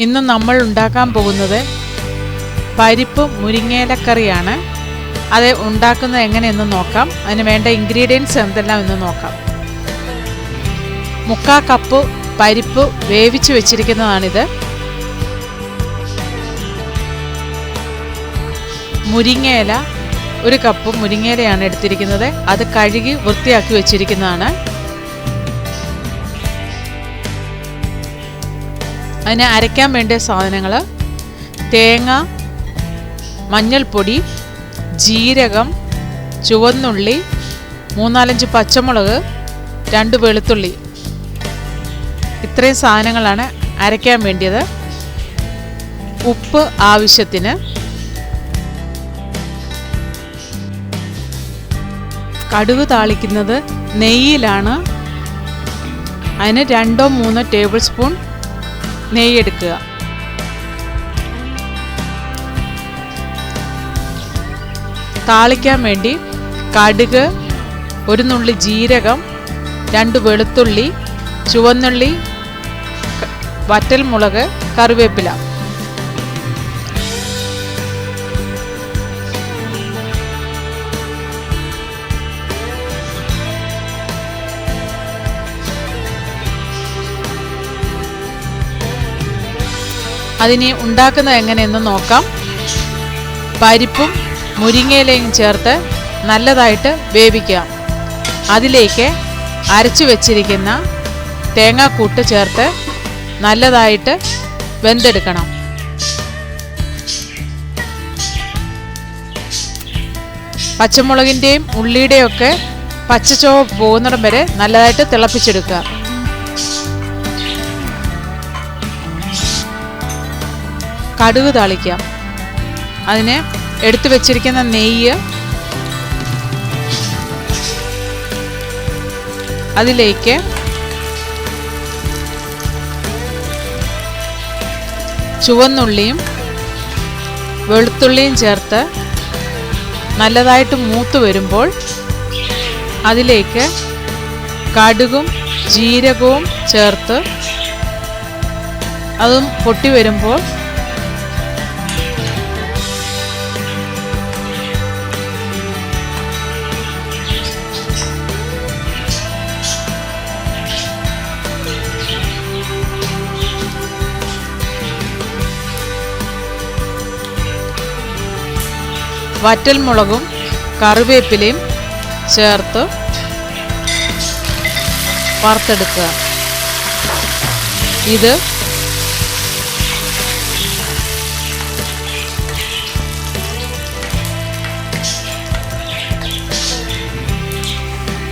ഇന്ന് നമ്മൾ ഉണ്ടാക്കാൻ പോകുന്നത് പരിപ്പ് മുരിങ്ങയിലക്കറിയാണ്. അത് ഉണ്ടാക്കുന്നത് എങ്ങനെയെന്ന് നോക്കാം. അതിന് വേണ്ട ഇൻഗ്രീഡിയൻസ് എന്തെല്ലാം എന്ന് നോക്കാം. 3/4 കപ്പ് പരിപ്പ് വേവിച്ച് വെച്ചിരിക്കുന്നതാണിത്. മുരിങ്ങയില 1 കപ്പ് മുരിങ്ങയിലയാണ് എടുത്തിരിക്കുന്നത്. അത് കഴുകി വൃത്തിയാക്കി വെച്ചിരിക്കുന്നതാണ്. അതിന് അരയ്ക്കാൻ വേണ്ട സാധനങ്ങൾ: തേങ്ങ, മഞ്ഞൾപ്പൊടി, ജീരകം, ചുവന്നുള്ളി, 3-4 പച്ചമുളക്, 2 വെളുത്തുള്ളി. ഇത്രയും സാധനങ്ങളാണ് അരയ്ക്കാൻ വേണ്ടിയത്. ഉപ്പ് ആവശ്യത്തിന്. കടുക് താളിക്കുന്നത് നെയ്യിലാണ്. അതിന് 2-3 ടേബിൾ സ്പൂൺ നെയ്യ് എടുക്കുക. താളിക്കാൻ വേണ്ടി കടുക്, 1 നുള്ളി ജീരകം, 2 വെളുത്തുള്ളി, ചുവന്നുള്ളി, വറ്റൽമുളക്, കറിവേപ്പില. അതിനെ ഉണ്ടാക്കുന്നത് എങ്ങനെയെന്ന് നോക്കാം. പരിപ്പും മുരിങ്ങയിലയും ചേർത്ത് നല്ലതായിട്ട് വേവിക്കുക. അതിലേക്ക് അരച്ചു വെച്ചിരിക്കുന്ന തേങ്ങാക്കൂട്ട് ചേർത്ത് നല്ലതായിട്ട് വെന്തെടുക്കണം. പച്ചമുളകിൻ്റെയും ഉള്ളിയുടെയും ഒക്കെ പച്ചച്ചുവ പോകുന്നിടം വരെ നല്ലതായിട്ട് തിളപ്പിച്ചെടുക്കുക. കടുക് താളിക്കാം. അതിന് എടുത്തു വെച്ചിരിക്കുന്ന നെയ്യ് അതിലേക്ക് ചുവന്നുള്ളിയും വെളുത്തുള്ളിയും ചേർത്ത് നല്ലതായിട്ട് മൂത്ത് വരുമ്പോൾ അതിലേക്ക് കടുകും ജീരകവും ചേർത്ത് അതും പൊട്ടി വരുമ്പോൾ വറ്റൽമുളകും കറിവേപ്പിലയും ചേർത്ത് വറുത്തെടുക്കുക. ഇത്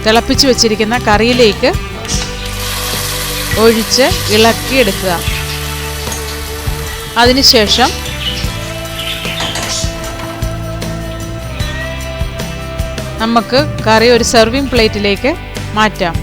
തിളപ്പിച്ച് വെച്ചിരിക്കുന്ന കറിയിലേക്ക് ഒഴിച്ച് ഇളക്കിയെടുക്കുക. അതിനുശേഷം നമുക്ക് കറി ഒരു സെർവിങ് പ്ലേറ്റിലേക്ക് മാറ്റാം.